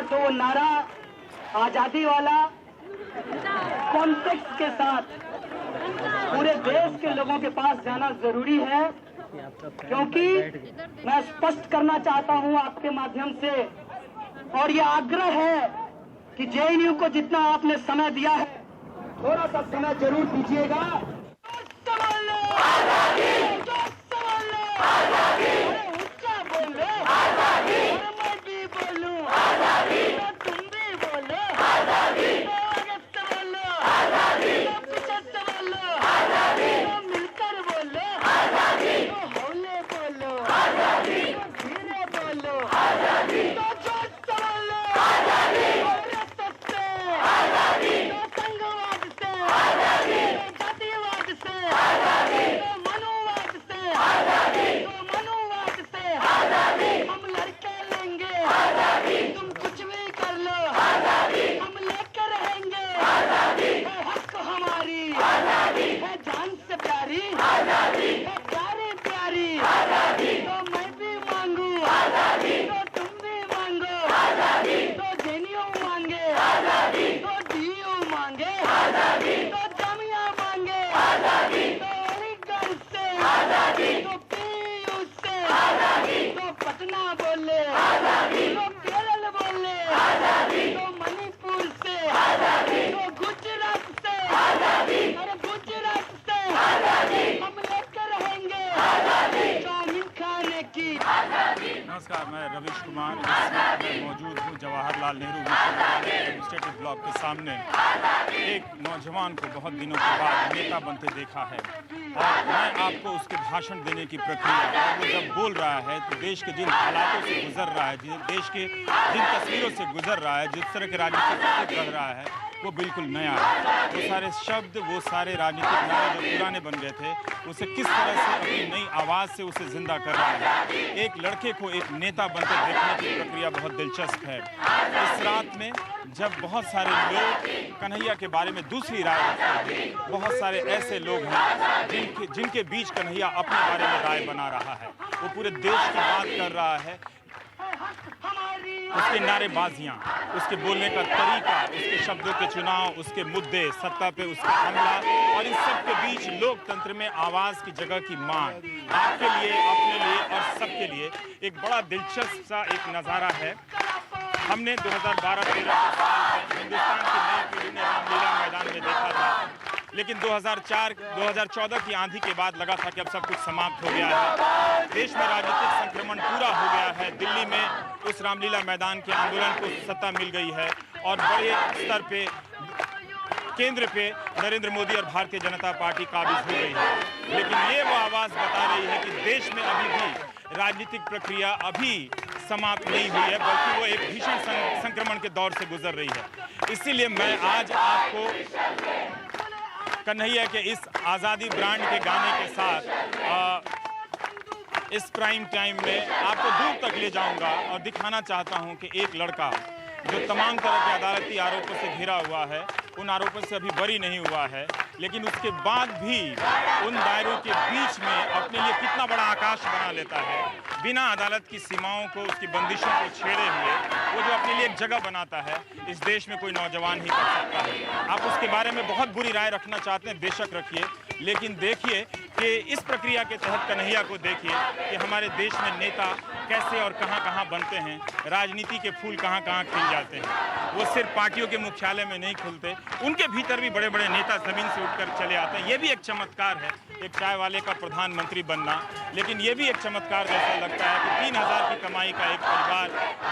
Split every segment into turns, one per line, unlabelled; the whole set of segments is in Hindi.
और तो वो नारा आजादी वाला कॉन्टेक्स्ट के साथ पूरे देश के लोगों के पास जाना जरूरी है, क्योंकि मैं स्पष्ट करना चाहता हूं आपके माध्यम से, और ये आग्रह है कि जेएनयू को जितना आपने समय दिया है थोड़ा सा समय जरूर दीजिएगा।
नमस्कार, मैं रवीश कुमार मौजूद हूँ जवाहरलाल नेहरू विश्वविद्यालय एडमिनिस्ट्रेटिव ब्लॉक के सामने। एक नौजवान को बहुत दिनों के बाद नेता बनते देखा है और मैं आपको उसके भाषण देने की प्रक्रिया, और वो जब बोल रहा है तो देश के जिन हालातों से गुजर रहा है, देश के जिन तस्वीरों से गुजर रहा है, जिस तरह के राजनीतिक रह रहा है, वो बिल्कुल नया है। वो सारे शब्द, वो सारे राजनीतिक नारे जो पुराने बन गए थे, उसे किस तरह से अपनी नई आवाज़ से उसे जिंदा कर रहा है। एक लड़के को एक नेता बनकर देखने की प्रक्रिया बहुत दिलचस्प है। इस रात में जब बहुत सारे लोग कन्हैया के बारे में दूसरी राय रखते हैं, बहुत सारे ऐसे लोग हैं जिनके बीच कन्हैया अपने बारे में राय बना रहा है, वो पूरे देश की बात कर रहा है। उसके नारेबाजियाँ, उसके बोलने का तरीका, उसके शब्दों के चुनाव, उसके मुद्दे, सत्ता पे उसका हमला, और इस सब के बीच लोकतंत्र में आवाज़ की जगह की मांग आपके लिए, अपने लिए और सबके लिए एक बड़ा दिलचस्प सा एक नज़ारा है। हमने 2012-13 हिंदुस्तान की नई पीढ़ी ने रामलीला मैदान में देखा था, लेकिन 2014 की आंधी के बाद लगा था कि अब सब कुछ समाप्त हो गया है। देश में राजनीतिक संक्रमण पूरा हो गया है। दिल्ली में उस रामलीला मैदान के आंदोलन को सत्ता मिल गई है और बड़े स्तर पे केंद्र पे नरेंद्र मोदी और भारतीय जनता पार्टी काबिज हो गई है। लेकिन ये वो आवाज़ बता रही है कि देश में अभी भी राजनीतिक प्रक्रिया अभी समाप्त नहीं हुई है, बल्कि वो एक भीषण संक्रमण के दौर से गुजर रही है। इसीलिए मैं आज आपको कन्हैया के इस आज़ादी ब्रांड के गाने के साथ इस प्राइम टाइम में आपको दूर तक ले जाऊंगा और दिखाना चाहता हूं कि एक लड़का जो तमाम तरह के अदालती आरोपों से घिरा हुआ है, उन आरोपों से अभी बरी नहीं हुआ है, लेकिन उसके बाद भी उन दायरों के बीच में अपने लिए कितना बड़ा आकाश बना लेता है, बिना अदालत की सीमाओं को, उसकी बंदिशों को छेड़े हुए वो जो अपने लिए एक जगह बनाता है, इस देश में कोई नौजवान ही कर सकता है। आप उसके बारे में बहुत बुरी राय रखना चाहते हैं, बेशक रखिए, लेकिन देखिए कि इस प्रक्रिया के तहत कन्हैया को देखिए कि हमारे देश में नेता कैसे और कहां-कहां बनते हैं, राजनीति के फूल कहां-कहां खिल जाते हैं। वो सिर्फ पार्टियों के मुख्यालय में नहीं खुलते, उनके भीतर भी बड़े-बड़े नेता ज़मीन से उठकर चले आते हैं। ये भी एक चमत्कार है, एक चाय वाले का प्रधानमंत्री बनना, लेकिन ये भी एक चमत्कार जैसा लगता है कि 3000 की कमाई का एक परिवार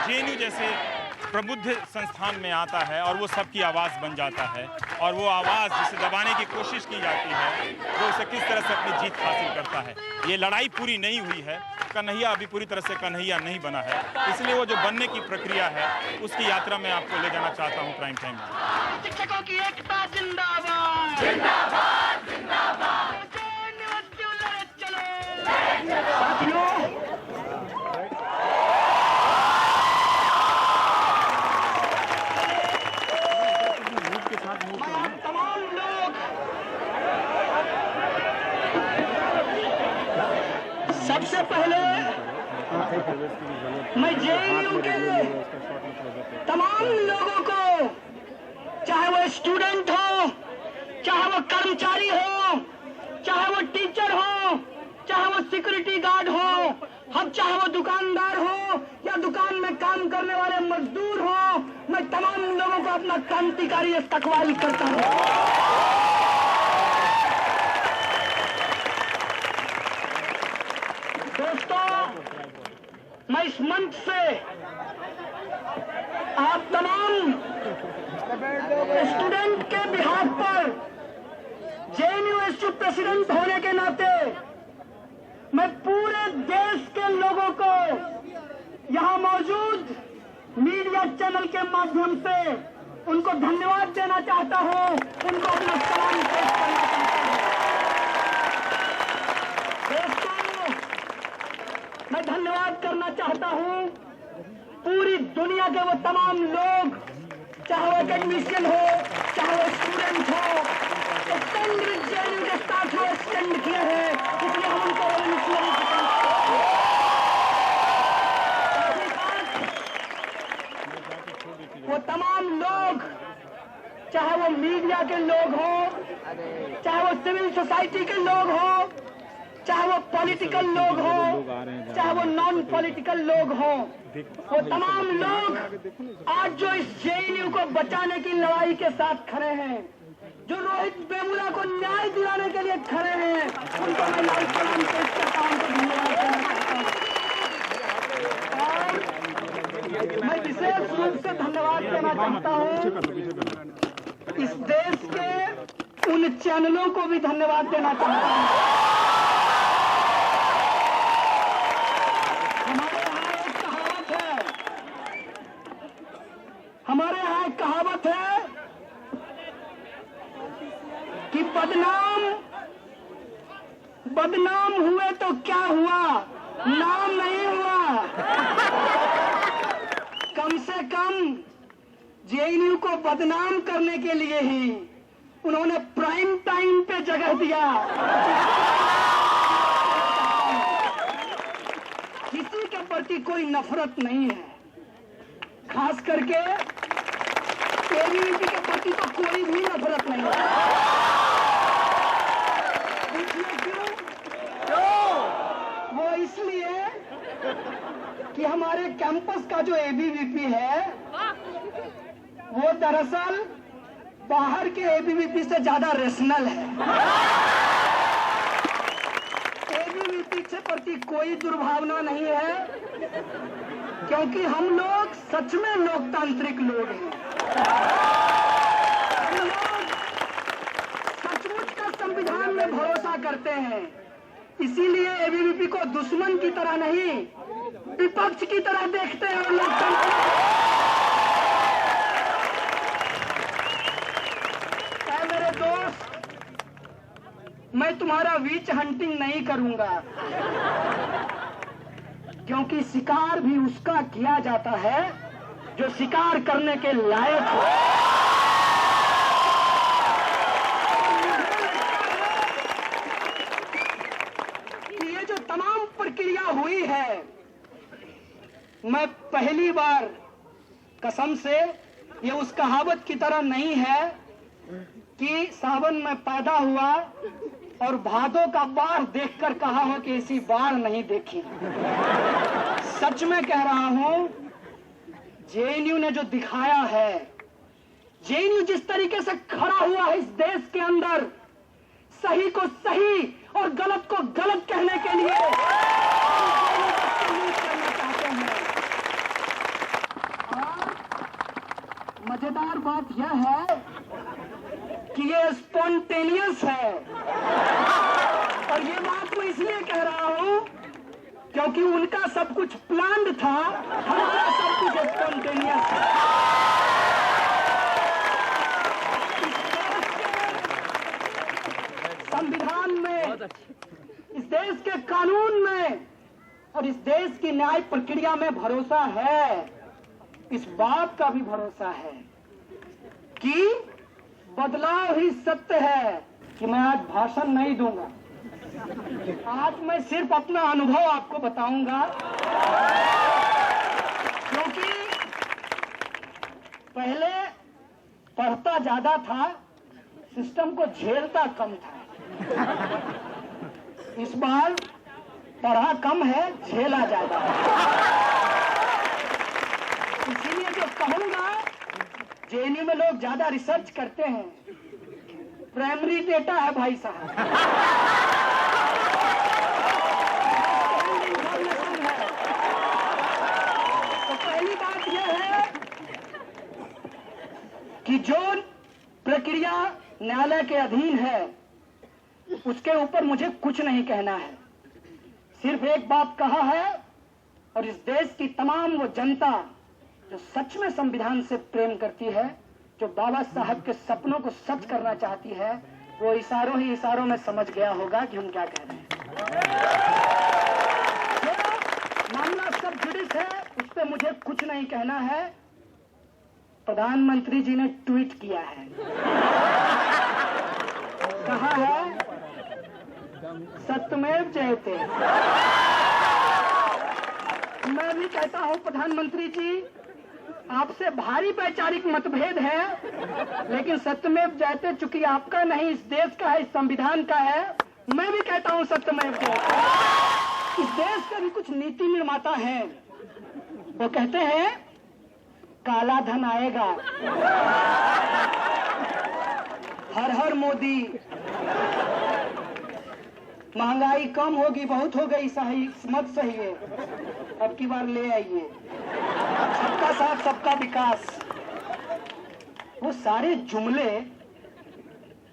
जेएनयू जैसे प्रबुद्ध संस्थान में आता है और वो सबकी आवाज़ बन जाता है, और वो आवाज़ जिसे दबाने की कोशिश की जाती है, वो उसे किस तरह से अपनी जीत हासिल करता है। ये लड़ाई पूरी नहीं हुई है, कन्हैया अभी पूरी तरह से कन्हैया नहीं बना है, इसलिए वो जो बनने की प्रक्रिया है उसकी यात्रा में आपको ले जाना चाहता हूँ प्राइम टाइम में।
शिक्षकों की एकता जिंदाबाद, जिंदाबाद, जिंदाबाद। साथियों, तमाम लोग सबसे पहले मैं जेएनयू के तमाम लोगों को, चाहे वो स्टूडेंट हो, चाहे वो कर्मचारी हो, चाहे वो टीचर हो, चाहे वो सिक्योरिटी गार्ड हो, हम चाहे वो दुकानदार हो या दुकान में काम करने वाले मजदूर हो, मैं तमाम लोगों को अपना क्रांतिकारी इस्तकबाल करता हूं। दोस्तों, मैं इस मंच से आप तमाम स्टूडेंट के बिहाफ पर जेएनयू एसयू प्रेसिडेंट होने के नाते मैं पूरे देश के लोगों को यहां मौजूद मीडिया चैनल के माध्यम से उनको धन्यवाद देना चाहता हूं, उनको अपना सलाम पेश करना चाहता हूं। दोस्तों, मैं धन्यवाद करना चाहता हूं पूरी दुनिया के वो तमाम लोग, चाहे वो एकेडमिशियन हो, चाहे वो स्टूडेंट हो, स्टैंड विद जेएनयू के साथ वो स्टैंड किए हैं, इसलिए हम उनको वो तमाम लोग, चाहे वो मीडिया के लोग हो, चाहे वो सिविल सोसाइटी के लोग हो, चाहे वो पॉलिटिकल लोग हो, चाहे वो नॉन पॉलिटिकल लोग हो, वो तमाम लोग आज जो इस जेएनयू को बचाने की लड़ाई के साथ खड़े हैं, जो रोहित वेमुला को न्याय दिलाने के लिए खड़े हैं, उनको मैं लाइफ सलाम पेश करता हूं, उनको धन्यवाद देना चाहता हूं। और मैं विशेष रूप से धन्यवाद देना चाहता हूं इस देश के उन चैनलों को भी धन्यवाद देना चाहता हूं। हमारे यहाँ एक कहावत है कि बदनाम हुए तो क्या हुआ, नाम नहीं हुआ। कम से कम जेएनयू को बदनाम करने के लिए ही उन्होंने प्राइम टाइम पे जगह दिया। किसी के प्रति कोई नफरत नहीं है, खास करके एबीवीपी के प्रति तो कोई भी नफरत नहीं है। क्यों? वो इसलिए कि हमारे कैंपस का जो एबीवीपी है वो दरअसल बाहर के एबीवीपी से ज्यादा रेशनल है। एबीवीपी के प्रति कोई दुर्भावना नहीं है, क्योंकि हम लोग सच में लोकतांत्रिक लोग हैं। हम लोग सचमुच का संविधान में भरोसा करते हैं, इसीलिए एबीवीपी को दुश्मन की तरह नहीं, विपक्ष की तरह देखते हैं। और लोकतंत्र मेरे दोस्त, मैं तुम्हारा वीच हंटिंग नहीं करूंगा, क्योंकि शिकार भी उसका किया जाता है जो शिकार करने के लायक हो। ये जो तमाम प्रक्रिया हुई है, मैं पहली बार कसम से, ये उस कहावत की तरह नहीं है कि सावन में पैदा हुआ और भादों का बाढ़ देखकर कहा हो कि ऐसी बाढ़ नहीं देखी। सच में कह रहा हूं, जेएनयू ने जो दिखाया है, जेएनयू जिस तरीके से खड़ा हुआ है इस देश के अंदर, सही को सही और गलत को गलत कहने के लिए, करना चाहते हैं। और मजेदार बात यह है कि ये स्पॉन्टेनियस है, और ये बात मैं इसलिए कह रहा हूं क्योंकि उनका सब कुछ प्लान्ड था, हमारा सब कुछ स्पॉन्टेनियस है। संविधान में, इस देश के कानून में और इस देश की न्याय प्रक्रिया में भरोसा है। इस बात का भी भरोसा है कि बदलाव ही सत्य है। कि मैं आज भाषण नहीं दूंगा, आज मैं सिर्फ अपना अनुभव आपको बताऊंगा पहले पढ़ता ज्यादा था, सिस्टम को झेलता कम था। इस बार पढ़ा कम है, झेला ज्यादा है। इसीलिए जो कहूंगा, जेएनयू में लोग ज्यादा रिसर्च करते हैं, प्राइमरी डेटा है भाई साहब। तो पहली बात यह है कि जो प्रक्रिया न्यायालय के अधीन है उसके ऊपर मुझे कुछ नहीं कहना है। सिर्फ एक बात कहा है, और इस देश की तमाम वो जनता जो सच में संविधान से प्रेम करती है, जो बाबा साहब के सपनों को सच करना चाहती है, वो इशारों ही इशारों में समझ गया होगा कि हम क्या कह रहे हैं। मामला सब जुडिस है, उस पर मुझे कुछ नहीं कहना है। प्रधानमंत्री जी ने ट्वीट किया है, कहा है सत्यमेव जयते। मैं भी कहता हूं प्रधानमंत्री जी, आपसे भारी वैचारिक मतभेद है, लेकिन सत्यमेव जयते चूंकि आपका नहीं, इस देश का है, इस संविधान का है, मैं भी कहता हूं सत्यमेव जयते। इस देश के भी कुछ नीति निर्माता हैं, वो कहते हैं काला धन आएगा, हर हर मोदी, महंगाई कम होगी, बहुत हो गई, सही मत सही है, अब की बार ले आइए, सबका साथ सबका विकास। वो सारे जुमले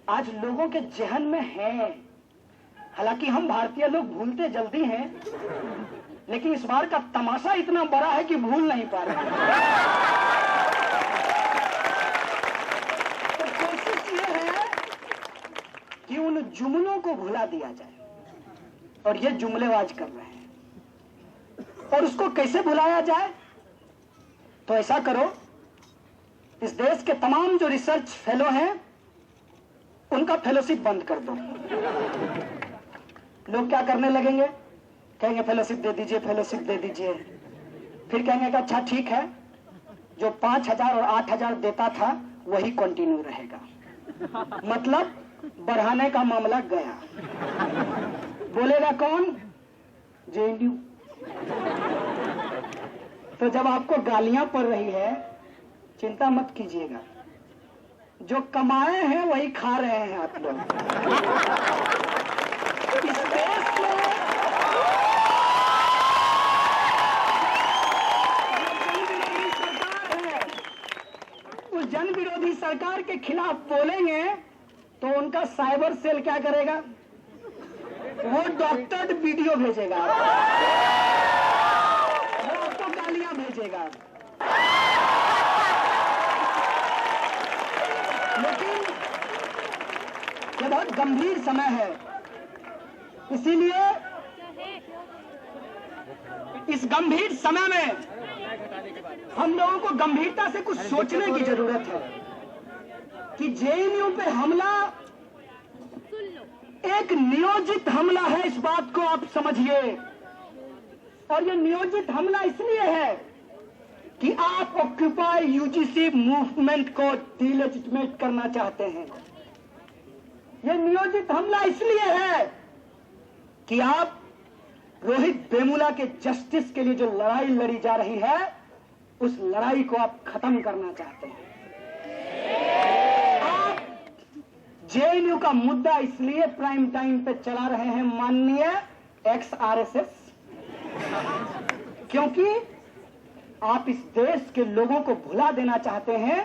आज लोगों के जहन में हैं। हालांकि हम भारतीय लोग भूलते जल्दी हैं, लेकिन इस बार का तमाशा इतना बड़ा है कि भूल नहीं पा रहे। तो कोशिश ये है कि उन जुमलों को भुला दिया जाए, और ये जुमलेबाज कर रहे हैं। और उसको कैसे भुलाया जाए? तो ऐसा करो, इस देश के तमाम जो रिसर्च फेलो हैं उनका फेलोशिप बंद कर दो। लोग क्या करने लगेंगे? कहेंगे फेलोशिप दे दीजिए, फेलोशिप दे दीजिए। फिर कहेंगे कि अच्छा ठीक है, जो 5,000 और 8,000 देता था वही कंटिन्यू रहेगा। मतलब बढ़ाने का मामला गया। बोलेगा कौन? जेएनयू। तो जब आपको गालियां पड़ रही है, चिंता मत कीजिएगा, जो कमाए हैं वही खा रहे हैं आप लोग। इस देश में उस जन विरोधी सरकार के खिलाफ बोलेंगे तो उनका साइबर सेल क्या करेगा? वो डॉक्टर वीडियो भेजेगा, वो आपको गालियां भेजेगा। लेकिन ये बहुत गंभीर समय है, इसीलिए इस गंभीर समय में हम लोगों को गंभीरता से कुछ सोचने की जरूरत है कि जेएनयू पे हमला एक नियोजित हमला है, इस बात को आप समझिए। और ये नियोजित हमला इसलिए है कि आप ऑक्यूपाई यूजीसी मूवमेंट को डिलेजिटिमेट करना चाहते हैं। ये नियोजित हमला इसलिए है कि आप रोहित वेमुला के जस्टिस के लिए जो लड़ाई लड़ी जा रही है, उस लड़ाई को आप खत्म करना चाहते हैं। आप जेएनयू का मुद्दा इसलिए प्राइम टाइम पे चला रहे हैं माननीय एक्स-आरएसएस, क्योंकि आप इस देश के लोगों को भुला देना चाहते हैं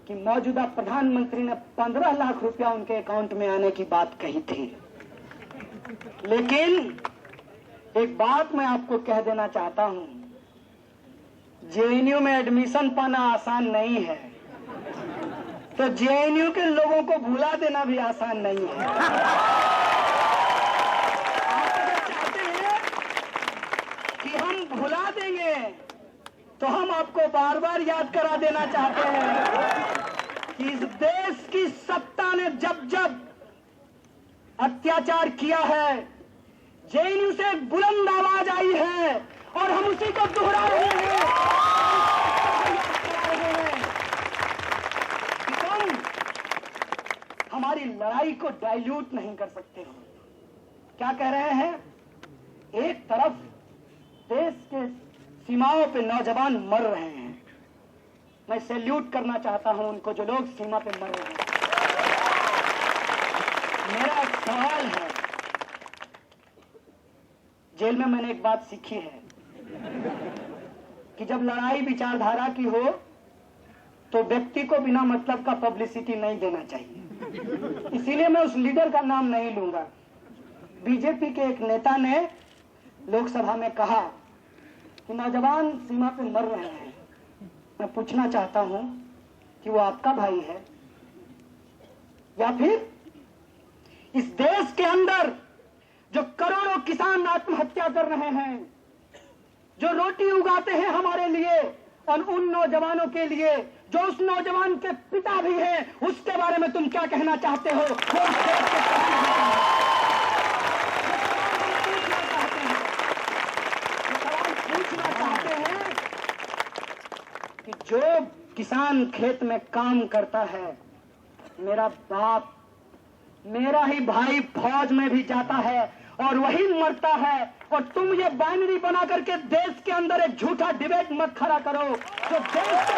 कि मौजूदा प्रधानमंत्री ने 15 लाख रुपया उनके अकाउंट में आने की बात कही थी। लेकिन एक बात मैं आपको कह देना चाहता हूं, जेएनयू में एडमिशन पाना आसान नहीं है, तो जेएनयू के लोगों को भुला देना भी आसान नहीं है। आप अगर चाहते हैं कि हम भुला देंगे, तो हम आपको बार बार याद करा देना चाहते हैं कि इस देश की सत्ता ने जब जब अत्याचार किया है, जेएनयू से एक बुलंद आवाज आई है, और हम उसी को दोहरा रहे हैं। लड़ाई को डाइल्यूट नहीं कर सकते हो। क्या कह रहे हैं? एक तरफ देश के सीमाओं पे नौजवान मर रहे हैं, मैं सैल्यूट करना चाहता हूं उनको जो लोग सीमा पे मर रहे हैं। मेरा एक सवाल है, जेल में मैंने एक बात सीखी है कि जब लड़ाई विचारधारा की हो तो व्यक्ति को बिना मतलब का पब्लिसिटी नहीं देना चाहिए। इसीलिए मैं उस लीडर का नाम नहीं लूंगा। बीजेपी के एक नेता ने लोकसभा में कहा कि नौजवान सीमा पे मर रहे हैं। मैं पूछना चाहता हूं कि वो आपका भाई है या फिर इस देश के अंदर जो करोड़ों किसान आत्महत्या कर रहे हैं, जो रोटी उगाते हैं हमारे लिए, और उन नौजवानों के लिए जो उस नौजवान के पिता भी हैं, उसके बारे में तुम क्या कहना चाहते हो? वो पूछना चाहते हैं कि जो किसान खेत में काम करता है, मेरा बाप, मेरा ही भाई फौज में भी जाता है और वही मरता है, और तुम ये बाइनरी बना करके देश के अंदर एक झूठा डिबेट मत खड़ा करो। जो देश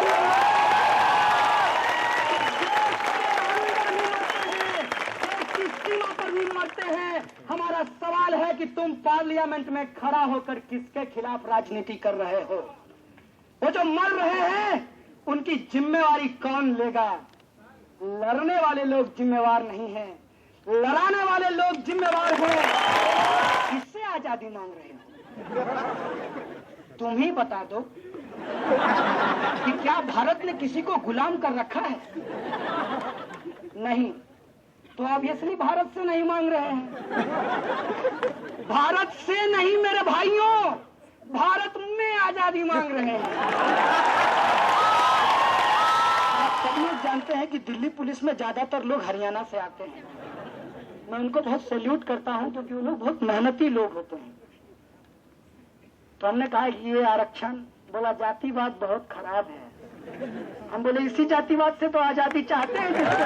के सीमा पर भी मरते हैं। हमारा सवाल है कि तुम पार्लियामेंट में खड़ा होकर किसके खिलाफ राजनीति कर रहे हो? वो जो मर रहे हैं उनकी जिम्मेवारी कौन लेगा? लड़ने वाले लोग जिम्मेवार नहीं हैं, लड़ाने वाले लोग जिम्मेवार हैं। किससे आजादी मांग रहे हो? तुम ही बता दो कि क्या भारत ने किसी को गुलाम कर रखा है? नहीं। तो ऑब्वियसली भारत से नहीं मांग रहे हैं। भारत से नहीं मेरे भाइयों, भारत में आजादी मांग रहे हैं। आप सब लोग जानते हैं कि दिल्ली पुलिस में ज्यादातर लोग हरियाणा से आते हैं। मैं उनको बहुत सैल्यूट करता हूं क्योंकि वो लोग बहुत मेहनती लोग होते हैं। तो हमने कहा ये आरक्षण, बोला जातिवाद बहुत खराब है। हम बोले इसी जातिवाद से तो आजादी चाहते हैं जिससे।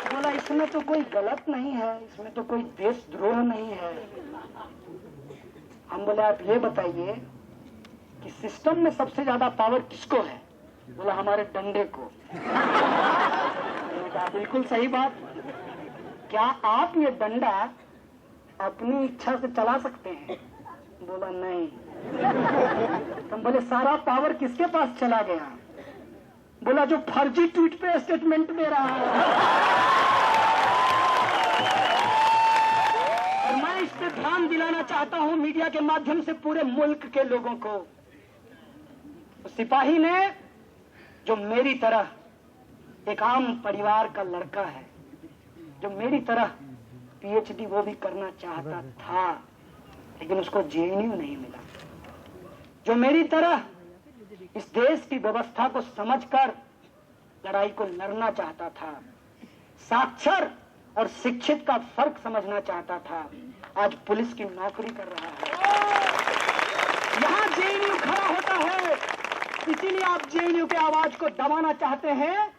बोला इसमें तो कोई गलत नहीं है, इसमें तो कोई देशद्रोह नहीं है। हम बोले आप ये बताइए कि सिस्टम में सबसे ज्यादा पावर किसको है? बोला हमारे डंडे को। बिल्कुल सही बात। क्या आप ये डंडा अपनी इच्छा से चला सकते हैं? बोला नहीं। तुम बोले सारा पावर किसके पास चला गया? बोला जो फर्जी ट्वीट पे स्टेटमेंट दे रहा है। और मैं इस पे ध्यान दिलाना चाहता हूं मीडिया के माध्यम से पूरे मुल्क के लोगों को। सिपाही ने जो मेरी तरह एक आम परिवार का लड़का है, जो मेरी तरह पीएचडी वो भी करना चाहता था लेकिन उसको जेएनयू नहीं मिला, जो मेरी तरह इस देश की व्यवस्था को समझकर लड़ाई को लड़ना चाहता था, साक्षर और शिक्षित का फर्क समझना चाहता था, आज पुलिस की नौकरी कर रहा है। यहां जेएनयू खड़ा होता है, इसीलिए आप जेएनयू के आवाज को दबाना चाहते हैं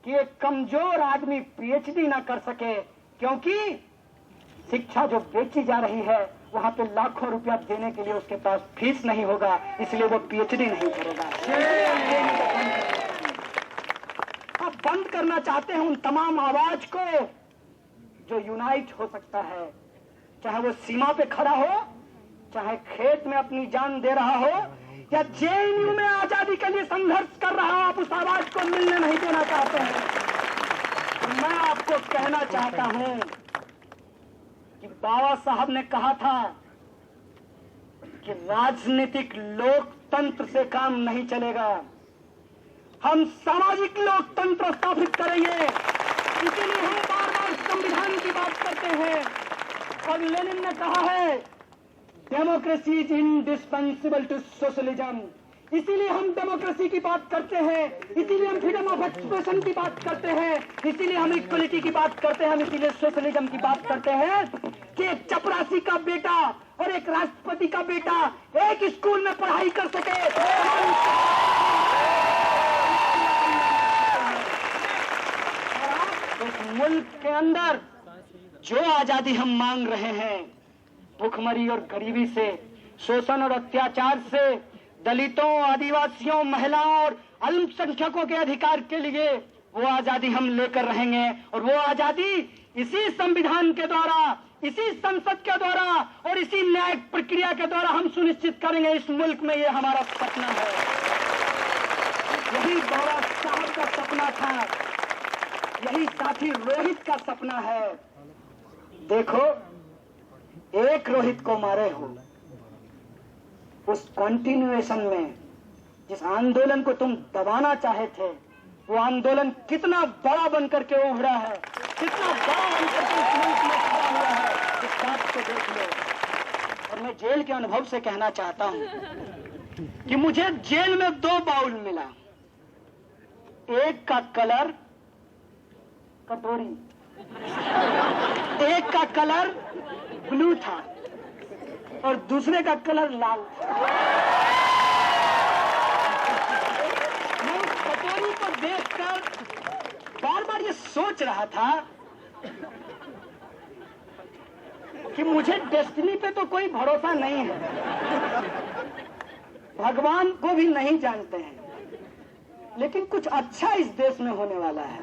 कि एक कमजोर आदमी पीएचडी ना कर सके, क्योंकि शिक्षा जो बेची जा रही है वहां पे लाखों रुपया देने के लिए उसके पास फीस नहीं होगा, इसलिए वो पीएचडी नहीं करेगा। आप बंद करना चाहते हैं उन तमाम आवाज को जो यूनाइट हो सकता है, चाहे वो सीमा पे खड़ा हो, चाहे खेत में अपनी जान दे रहा हो, या जेएनयू में आजादी के लिए संघर्ष कर रहा हो। आप उस आवाज को मिलने नहीं देना चाहते हैं। मैं आपको कहना चाहता हूं कि बाबा साहब ने कहा था कि राजनीतिक लोकतंत्र से काम नहीं चलेगा, हम सामाजिक लोकतंत्र स्थापित करेंगे। इसीलिए हम बार बार संविधान की बात करते हैं। और लेनिन ने कहा है democracy is indispensable to socialism. इसीलिए हम डेमोक्रेसी की बात करते हैं, इसीलिए हम फ्रीडम ऑफ एक्सप्रेशन की बात करते हैं, इसीलिए हम इक्वलिटी की बात करते हैं, हम इसीलिए सोशलिज्म की बात करते हैं कि एक चपरासी का बेटा और एक राष्ट्रपति का बेटा एक स्कूल में पढ़ाई कर सके। अंदर जो आजादी हम मांग रहे हैं, भूखमरी और गरीबी से, शोषण और अत्याचार से, दलितों, आदिवासियों, महिलाओं और अल्पसंख्यकों के अधिकार के लिए, वो आजादी हम लेकर रहेंगे। और वो आजादी इसी संविधान के द्वारा, इसी संसद के द्वारा और इसी न्यायिक प्रक्रिया के द्वारा हम सुनिश्चित करेंगे। इस मुल्क में ये हमारा सपना है, यही बाबा साहब का सपना था, यही साथी रोहित का सपना है। देखो, एक रोहित को मारे हो, उस कंटिन्यूएशन में जिस आंदोलन को तुम दबाना चाहे थे, वो आंदोलन कितना बड़ा बनकर के उभरा है, कितना बड़ा बनकर के इस मुल्क में खड़ा हुआ है, इस बात को देख लो। और मैं जेल के अनुभव से कहना चाहता हूं कि मुझे जेल में 2 बाउल मिला, एक का कलर कटोरी, एक का कलर ब्लू था और दूसरे का कलर लाल था। मैं उस कटोरी को देखकर बार बार ये सोच रहा था कि मुझे डेस्टिनी पे तो कोई भरोसा नहीं है, भगवान को भी नहीं जानते हैं, लेकिन कुछ अच्छा इस देश में होने वाला है।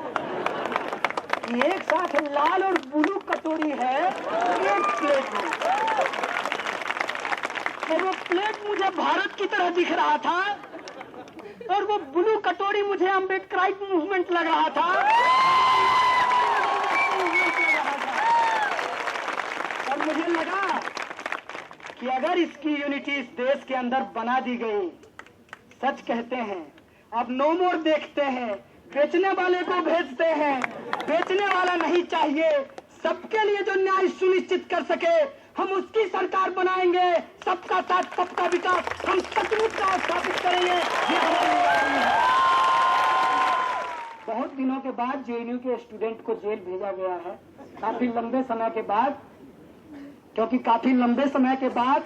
एक साथ लाल और ब्लू कटोरी है, एक प्लेट में, और वो प्लेट मुझे भारत की तरह दिख रहा था और वो ब्लू कटोरी मुझे अम्बेडकराइट मूवमेंट लग रहा था। और मुझे लगा कि अगर इसकी यूनिटी इस देश के अंदर बना दी गई, सच कहते हैं, अब नो मोर देखते हैं, बेचने वाले को भेजते हैं, बेचने वाला नहीं चाहिए, सबके लिए जो न्याय सुनिश्चित कर सके हम उसकी सरकार बनाएंगे। सबका साथ, सबका विकास हम सचमुच का स्थापित करेंगे, ये हमारी लड़ाई है। बहुत दिनों के बाद जेएनयू के स्टूडेंट को जेल भेजा गया है, काफी लंबे समय के बाद, क्योंकि काफी लंबे समय के बाद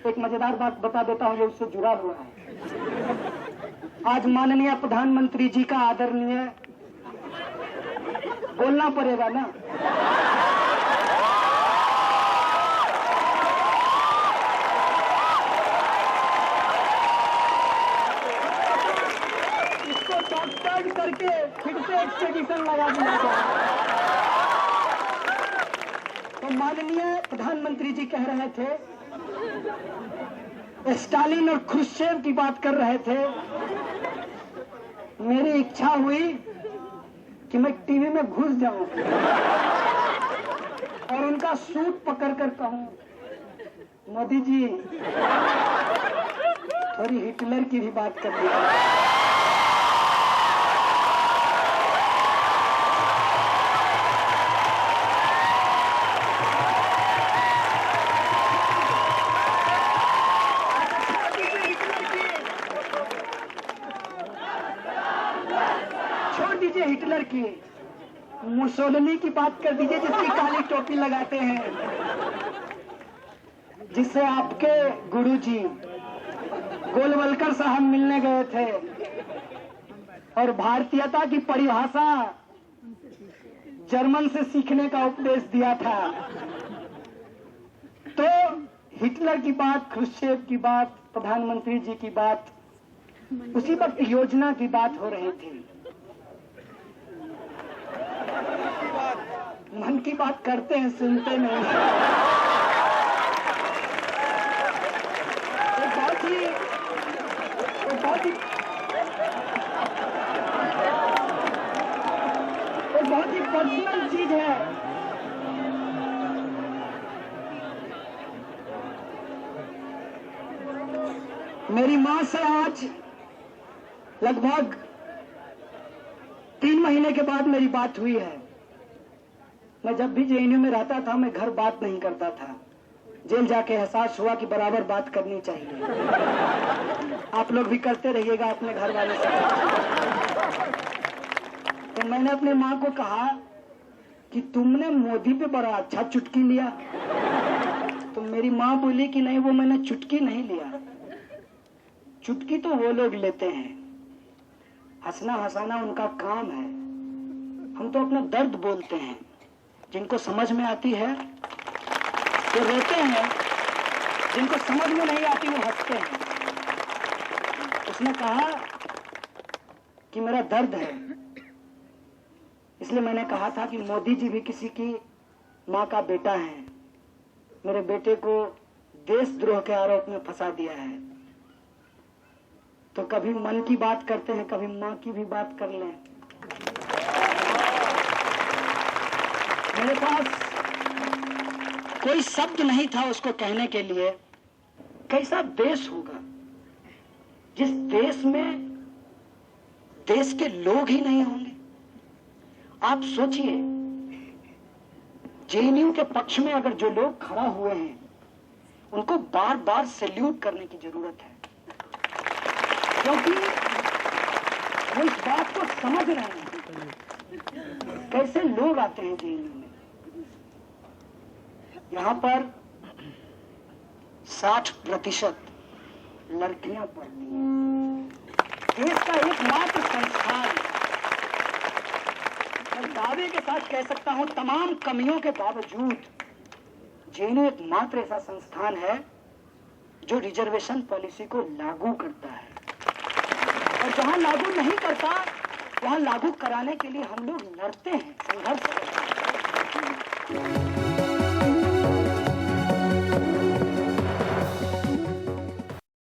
एक मजेदार बात बता देता हूं जो उससे जुड़ा हुआ है। आज माननीय प्रधानमंत्री जी का आदरणीय, बोलना पड़ेगा ना, इसको टॉप करके फिर से एक्सपेडिशन लगा दिया गया। तो माननीय प्रधानमंत्री जी कह रहे थे, स्टालिन और खुर्शेव की बात कर रहे थे। मेरी इच्छा हुई कि मैं टीवी में घुस जाऊं और उनका सूट पकड़कर कहूं, मोदी जी थोड़ी हिटलर की भी बात कर दी। हिटलर की, मुसोलिनी की बात कर दीजिए, जिसकी काली टोपी लगाते हैं, जिससे आपके गुरुजी गोलवलकर साहब मिलने गए थे और भारतीयता की परिभाषा जर्मन से सीखने का उपदेश दिया था। तो हिटलर की बात, खुर्शेव की बात, प्रधानमंत्री जी की बात, उसी वक्त योजना की बात हो रही थी। मन की बात करते हैं, सुनते नहीं। बहुत ही पर्सनल चीज है। मेरी माँ से आज लगभग 3 महीने के बाद मेरी बात हुई है। मैं जब भी जेएनयू में रहता था, मैं घर बात नहीं करता था। जेल जाके एहसास हुआ कि बराबर बात करनी चाहिए। आप लोग भी करते रहिएगा अपने घर वाले से। तो मैंने अपने माँ को कहा कि तुमने मोदी पे बड़ा अच्छा चुटकी लिया। तो मेरी माँ बोली कि नहीं, वो मैंने चुटकी नहीं लिया, चुटकी तो वो लोग लेते हैं, हंसना हंसाना उनका काम है। तो मैंने अपने माँ को कहा कि तुमने मोदी पे बड़ा अच्छा चुटकी लिया। तो मेरी माँ बोली कि नहीं, वो मैंने चुटकी नहीं लिया, चुटकी तो वो लोग लेते हैं, हंसना हंसाना उनका काम है। हम तो अपना दर्द बोलते हैं, जिनको समझ में आती है वो रोते हैं, जिनको समझ में नहीं आती वो हंसते हैं। उसने कहा कि मेरा दर्द है, इसलिए मैंने कहा था कि मोदी जी भी किसी की माँ का बेटा है, मेरे बेटे को देशद्रोह के आरोप में फंसा दिया है। तो कभी मन की बात करते हैं, कभी माँ की भी बात कर लें। मेरे पास कोई शब्द नहीं था उसको कहने के लिए। कैसा देश होगा जिस देश में देश के लोग ही नहीं होंगे। आप सोचिए, जेएनयू के पक्ष में अगर जो लोग खड़ा हुए हैं उनको बार बार सैल्यूट करने की जरूरत है, क्योंकि वो इस बात को समझ रहे हैं कैसे लोग आते हैं जेएनयू में। यहाँ पर 60% लड़कियां पढ़ती हैं। देश का एकमात्र संस्थान, मैं दावे के साथ कह सकता हूं तमाम कमियों के बावजूद, जेएनयू एकमात्र ऐसा संस्थान है जो रिजर्वेशन पॉलिसी को लागू करता है। और जहां लागू नहीं करता वहां लागू कराने के लिए हम लोग लड़ते हैं, संघर्ष करते हैं।